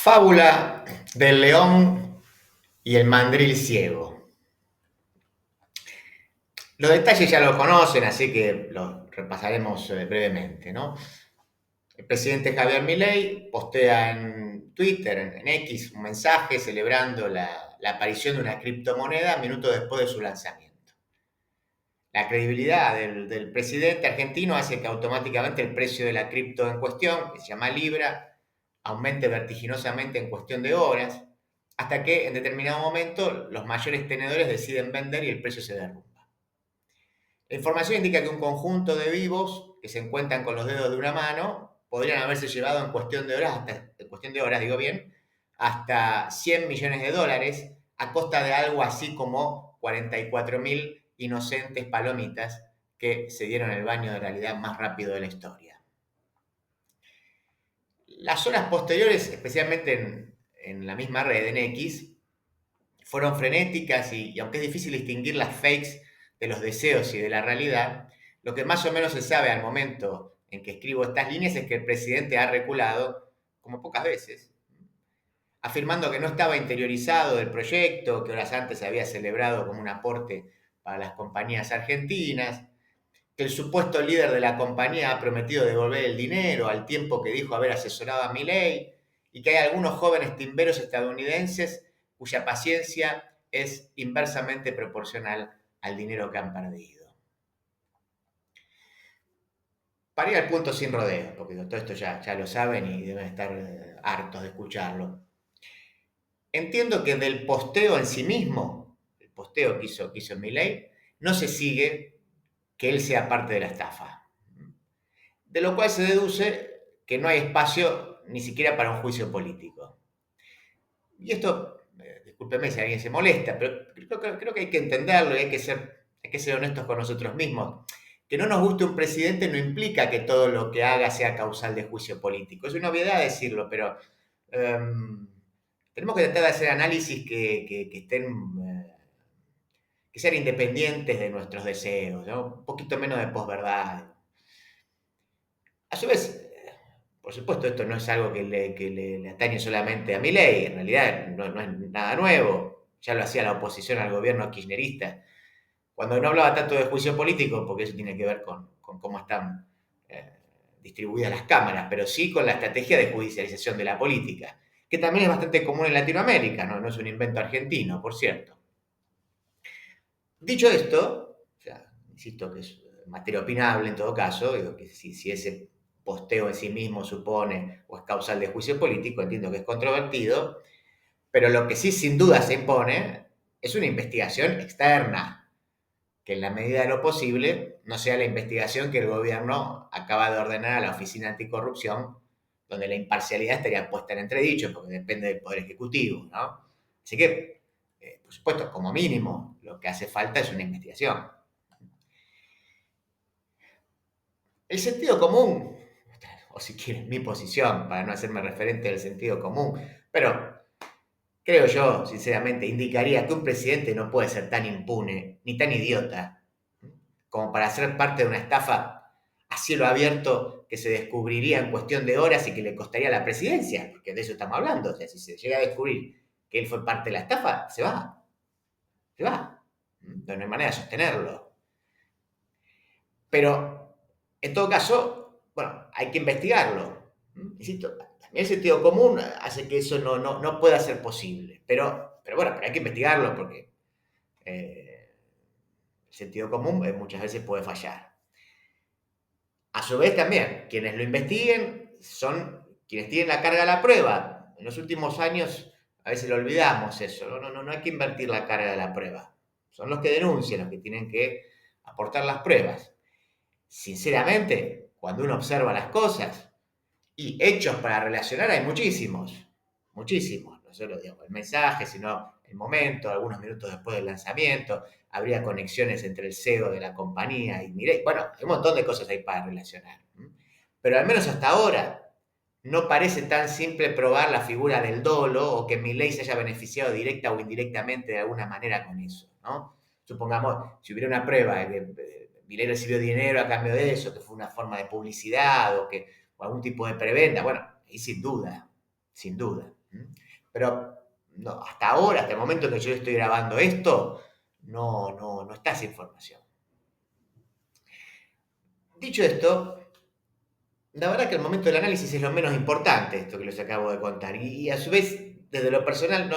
Fábula del león y el mandril ciego. Los detalles ya los conocen, así que los repasaremos brevemente, ¿no? El presidente Javier Milei postea en Twitter, en X, un mensaje celebrando la aparición de una criptomoneda minutos después de su lanzamiento. La credibilidad del presidente argentino hace que automáticamente el precio de la cripto en cuestión, que se llama Libra, aumente vertiginosamente en cuestión de horas, hasta que en determinado momento los mayores tenedores deciden vender y el precio se derrumba. La información indica que un conjunto de vivos que se encuentran con los dedos de una mano podrían haberse llevado en cuestión de horas, hasta 100 millones de dólares a costa de algo así como 44.000 inocentes palomitas que se dieron el baño de realidad más rápido de la historia. Las horas posteriores, especialmente en la misma red, en X, fueron frenéticas y aunque es difícil distinguir las fakes de los deseos y de la realidad, lo que más o menos se sabe al momento en que escribo estas líneas es que el presidente ha reculado, como pocas veces, afirmando que no estaba interiorizado del proyecto, que horas antes se había celebrado como un aporte para las compañías argentinas, que el supuesto líder de la compañía ha prometido devolver el dinero al tiempo que dijo haber asesorado a Milei, y que hay algunos jóvenes timberos estadounidenses cuya paciencia es inversamente proporcional al dinero que han perdido. Para ir al punto sin rodeos, porque todo esto ya lo saben y deben estar hartos de escucharlo. Entiendo que del posteo en sí mismo, el posteo que hizo Milei, no se sigue que él sea parte de la estafa. De lo cual se deduce que no hay espacio ni siquiera para un juicio político. Y esto, discúlpeme si alguien se molesta, pero creo que hay que entenderlo y hay que ser honestos con nosotros mismos. Que no nos guste un presidente no implica que todo lo que haga sea causal de juicio político. Es una obviedad decirlo, pero tenemos que tratar de hacer análisis que estén, que sean independientes de nuestros deseos, ¿no? Un poquito menos de posverdad. A su vez, por supuesto, esto no es algo que le atañe solamente a Milei, en realidad no es nada nuevo, ya lo hacía la oposición al gobierno kirchnerista, cuando no hablaba tanto de juicio político, porque eso tiene que ver con cómo están eh, distribuidas las cámaras, pero sí con la estrategia de judicialización de la política, que también es bastante común en Latinoamérica, no es un invento argentino, por cierto. Dicho esto, o sea, insisto que es materia opinable en todo caso, digo que si ese posteo en sí mismo supone o es causal de juicio político, entiendo que es controvertido, pero lo que sí sin duda se impone es una investigación externa, que en la medida de lo posible no sea la investigación que el gobierno acaba de ordenar a la Oficina Anticorrupción, donde la imparcialidad estaría puesta en entredicho, porque depende del Poder Ejecutivo, ¿no? Así que, por supuesto, como mínimo, lo que hace falta es una investigación. El sentido común, o si quieren mi posición, para no hacerme referente del sentido común, pero creo yo, sinceramente, indicaría que un presidente no puede ser tan impune ni tan idiota como para ser parte de una estafa a cielo abierto que se descubriría en cuestión de horas y que le costaría la presidencia, porque de eso estamos hablando. O sea, si se llega a descubrir que él fue parte de la estafa, se va. No hay manera de sostenerlo. Pero, en todo caso, bueno, hay que investigarlo. Insisto, también el sentido común hace que eso no pueda ser posible. Pero bueno, pero hay que investigarlo porque el sentido común muchas veces puede fallar. A su vez también, quienes lo investiguen son quienes tienen la carga de la prueba. En los últimos años a veces lo olvidamos eso, no hay que invertir la carga de la prueba. Son los que denuncian, los que tienen que aportar las pruebas. Sinceramente, cuando uno observa las cosas y hechos para relacionar hay muchísimos, muchísimos. No solo digamos, el mensaje, sino el momento, algunos minutos después del lanzamiento, habría conexiones entre el CEO de la compañía y Mireille. Bueno, hay un montón de cosas ahí para relacionar. Pero al menos hasta ahora no parece tan simple probar la figura del dolo o que Milei se haya beneficiado directa o indirectamente de alguna manera con eso, ¿no? Supongamos, si hubiera una prueba de que Milei recibió dinero a cambio de eso, que fue una forma de publicidad o algún tipo de preventa, bueno, ahí sin duda, sin duda. Pero no, hasta ahora, hasta el momento que yo estoy grabando esto, no está esa información. Dicho esto, la verdad que el momento del análisis es lo menos importante, esto que les acabo de contar. Y a su vez, desde lo personal,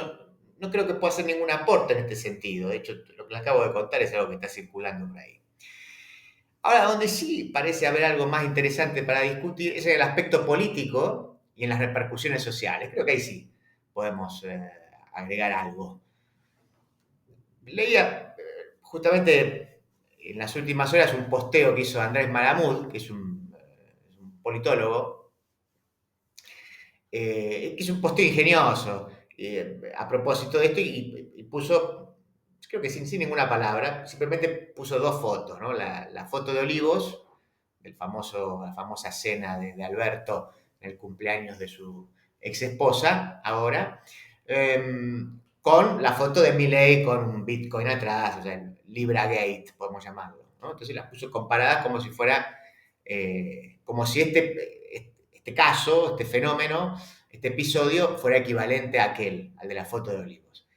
no creo que pueda hacer ningún aporte en este sentido. De hecho, lo que les acabo de contar es algo que está circulando por ahí. Ahora, donde sí parece haber algo más interesante para discutir es en el aspecto político y en las repercusiones sociales. Creo que ahí sí podemos agregar algo. Leía justamente en las últimas horas un posteo que hizo Andrés Malamud, que es un politólogo, que es un posteo ingenioso a propósito de esto y puso, creo que sin ninguna palabra, simplemente puso dos fotos, ¿no? La foto de Olivos, la famosa cena de Alberto en el cumpleaños de su ex esposa, ahora, con la foto de Milei con un Bitcoin atrás, o sea, el Libra Gate, podemos llamarlo, ¿no? Entonces las puso comparadas como si fuera, como si este caso, este fenómeno, este episodio fuera equivalente a aquel, al de la foto de Olivos.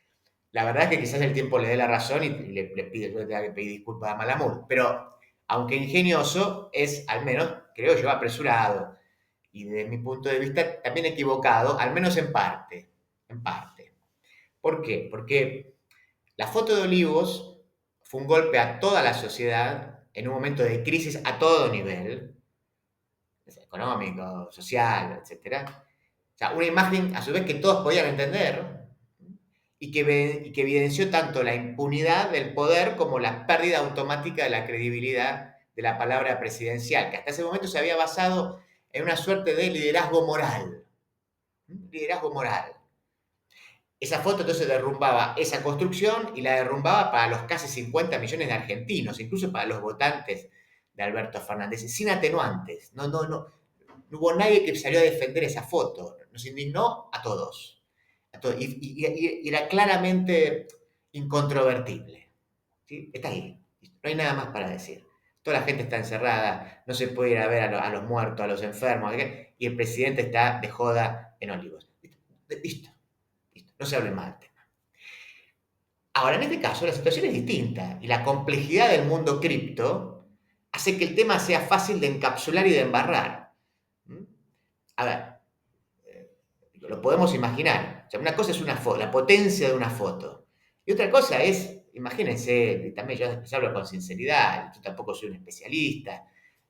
La verdad es que quizás el tiempo le dé la razón y le pide, yo le tenga que pedir disculpas a Malamud, pero aunque ingenioso, es al menos, creo yo, apresurado y desde mi punto de vista también equivocado, al menos en parte. En parte. ¿Por qué? Porque la foto de Olivos fue un golpe a toda la sociedad en un momento de crisis a todo nivel, económico, social, etcétera. O sea, una imagen a su vez que todos podían entender y que evidenció tanto la impunidad del poder como la pérdida automática de la credibilidad de la palabra presidencial, que hasta ese momento se había basado en una suerte de liderazgo moral. Liderazgo moral. Esa foto entonces derrumbaba esa construcción y la derrumbaba para los casi 50 millones de argentinos, incluso para los votantes de Alberto Fernández, sin atenuantes. No hubo nadie que salió a defender esa foto. Nos indignó a todos. Y era claramente incontrovertible. ¿Sí? Está ahí. No hay nada más para decir. Toda la gente está encerrada, no se puede ir a ver a los muertos, a los enfermos, y el presidente está de joda en Olivos. Listo, listo. No se hable más del tema. Ahora, en este caso, la situación es distinta y la complejidad del mundo cripto hace que el tema sea fácil de encapsular y de embarrar. ¿Mm? A ver, lo podemos imaginar. O sea, una cosa es una foto, la potencia de una foto. Y otra cosa es, imagínense, y también yo hablo con sinceridad, yo tampoco soy un especialista,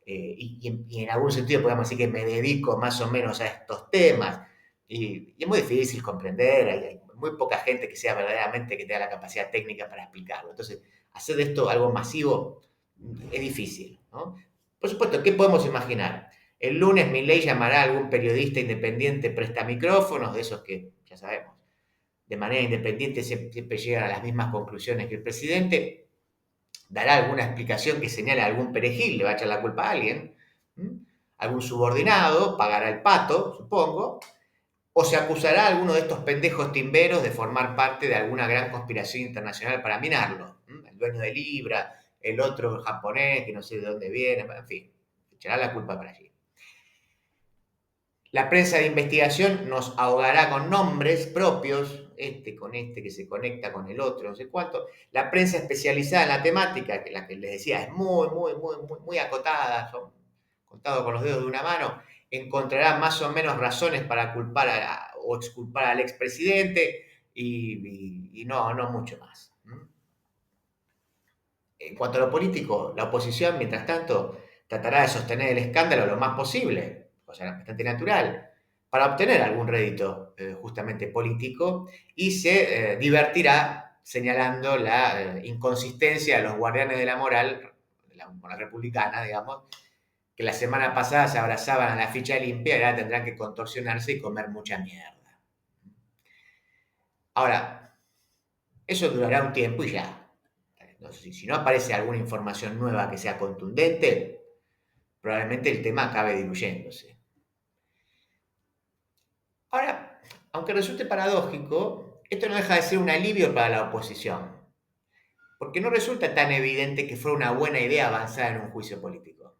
y en algún sentido podemos decir que me dedico más o menos a estos temas, y es muy difícil comprender, hay muy poca gente que sea verdaderamente que tenga la capacidad técnica para explicarlo. Entonces, hacer de esto algo masivo es difícil, ¿no? Por supuesto, ¿qué podemos imaginar? El lunes Milei llamará a algún periodista independiente presta micrófonos, de esos que, ya sabemos, de manera independiente siempre llegan a las mismas conclusiones que el presidente, dará alguna explicación que señale a algún perejil, le va a echar la culpa a alguien, ¿m? Algún subordinado, pagará el pato, supongo, o se acusará a alguno de estos pendejos timberos de formar parte de alguna gran conspiración internacional para minarlo. ¿M? El dueño de Libra, el otro japonés, que no sé de dónde viene, en fin, echará la culpa para allí. La prensa de investigación nos ahogará con nombres propios, con este que se conecta con el otro, no sé cuánto. La prensa especializada en la temática, que la que les decía es muy acotada, son contados con los dedos de una mano, encontrará más o menos razones para culpar o exculpar al expresidente y no mucho más. En cuanto a lo político, la oposición, mientras tanto, tratará de sostener el escándalo lo más posible, cosa bastante natural, para obtener algún rédito justamente político y se divertirá señalando la inconsistencia de los guardianes de la moral republicana, digamos, que la semana pasada se abrazaban a la ficha limpia y ahora tendrán que contorsionarse y comer mucha mierda. Ahora, eso durará un tiempo y ya. Entonces, si no aparece alguna información nueva que sea contundente, probablemente el tema acabe diluyéndose. Ahora, aunque resulte paradójico, esto no deja de ser un alivio para la oposición, porque no resulta tan evidente que fuera una buena idea avanzar en un juicio político.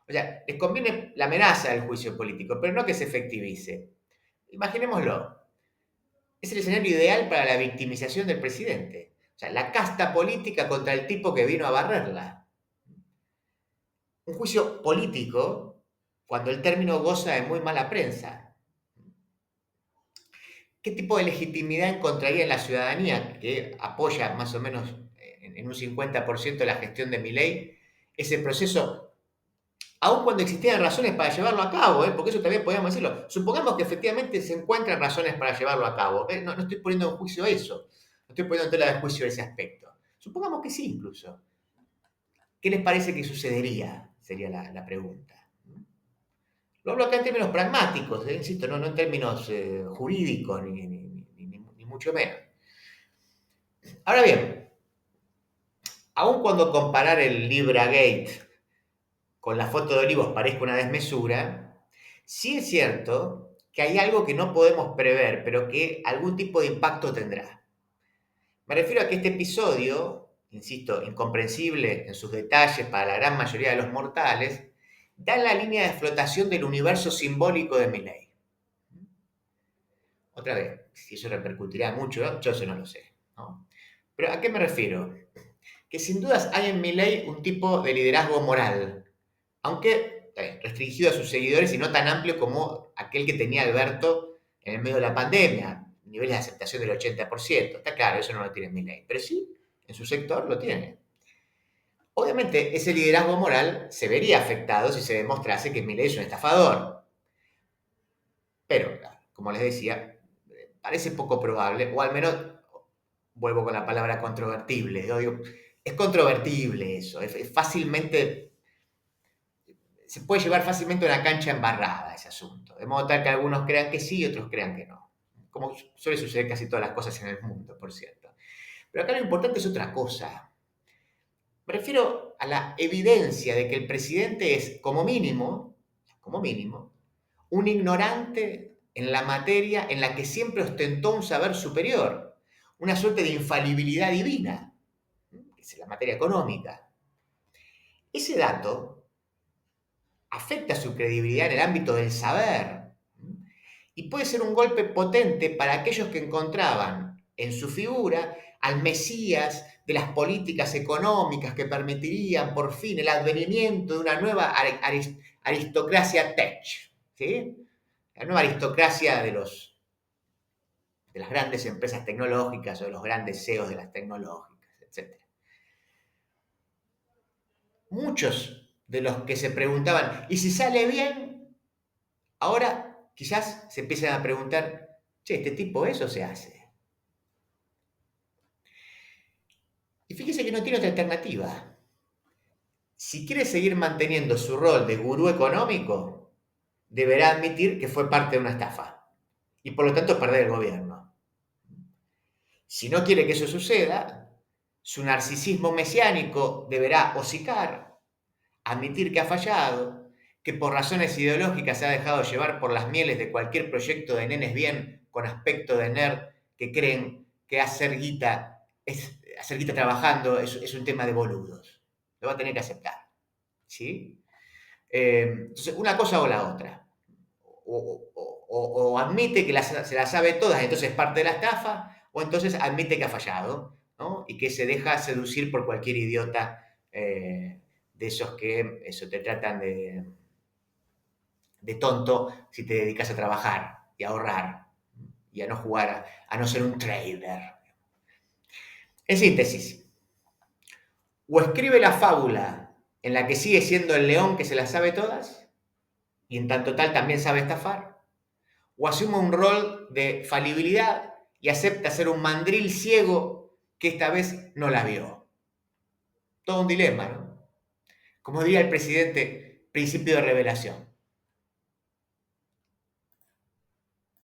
O sea, les conviene la amenaza del juicio político, pero no que se efectivice. Imaginémoslo. es el escenario ideal para la victimización del presidente. O sea, la casta política contra el tipo que vino a barrerla. Un juicio político cuando el término goza de muy mala prensa. ¿Qué tipo de legitimidad encontraría en la ciudadanía que apoya más o menos en un 50% la gestión de Milei ese proceso, aun cuando existían razones para llevarlo a cabo? Porque eso también podemos decirlo. Supongamos que efectivamente se encuentran razones para llevarlo a cabo. No estoy poniendo en juicio eso, no estoy poniendo en tela de juicio ese aspecto. Supongamos que sí, incluso. ¿Qué les parece que sucedería? Sería la pregunta. Lo hablo acá en términos pragmáticos, insisto, no en términos jurídicos, ni mucho menos. Ahora bien, aun cuando comparar el LibraGate con la foto de Olivos parezca una desmesura, sí es cierto que hay algo que no podemos prever, pero que algún tipo de impacto tendrá. Me refiero a que este episodio, insisto, incomprensible en sus detalles para la gran mayoría de los mortales, da la línea de flotación del universo simbólico de Milei. Otra vez, si eso repercutirá mucho, ¿no? Yo eso no lo sé, ¿no? Pero ¿a qué me refiero? Que sin dudas hay en Milei un tipo de liderazgo moral, aunque restringido a sus seguidores y no tan amplio como aquel que tenía Alberto en el medio de la pandemia, niveles de aceptación del 80%. Está claro, eso no lo tiene Milei, pero sí, en su sector lo tiene. Obviamente, ese liderazgo moral se vería afectado si se demostrase que Milei es un estafador. Pero, como les decía, parece poco probable, o al menos, vuelvo con la palabra controvertible, yo digo, es controvertible eso, es fácilmente, se puede llevar fácilmente a una cancha embarrada ese asunto, de modo tal que algunos crean que sí y otros crean que no, como suele suceder casi todas las cosas en el mundo, por cierto. Pero acá lo importante es otra cosa. Me refiero a la evidencia de que el presidente es, como mínimo, un ignorante en la materia en la que siempre ostentó un saber superior, una suerte de infalibilidad divina, que es la materia económica. Ese dato afecta su credibilidad en el ámbito del saber y puede ser un golpe potente para aquellos que encontraban en su figura al Mesías de las políticas económicas que permitirían por fin el advenimiento de una nueva aristocracia tech, ¿sí? La nueva aristocracia de las grandes empresas tecnológicas o de los grandes CEOs de las tecnológicas, etc. Muchos de los que se preguntaban, ¿y si sale bien? Ahora quizás se empiezan a preguntar, che, ¿este tipo eso se hace? Y fíjese que no tiene otra alternativa. Si quiere seguir manteniendo su rol de gurú económico, deberá admitir que fue parte de una estafa y por lo tanto perder el gobierno. Si no quiere que eso suceda, su narcisismo mesiánico deberá hocicar, admitir que ha fallado, que por razones ideológicas se ha dejado llevar por las mieles de cualquier proyecto de nenes bien con aspecto de nerd que creen que hacer guita trabajando es un tema de boludos. Lo va a tener que aceptar. ¿Sí? Entonces, una cosa o la otra. O admite que se la sabe todas, entonces es parte de la estafa, o entonces admite que ha fallado, ¿no? Y que se deja seducir por cualquier idiota de esos que eso, te tratan de tonto si te dedicas a trabajar y a ahorrar y a no jugar, a no ser un trader. En síntesis, o escribe la fábula en la que sigue siendo el león que se las sabe todas, y en tanto tal también sabe estafar, o asume un rol de falibilidad y acepta ser un mandril ciego que esta vez no la vio. Todo un dilema, ¿no? Como diría el presidente, principio de revelación.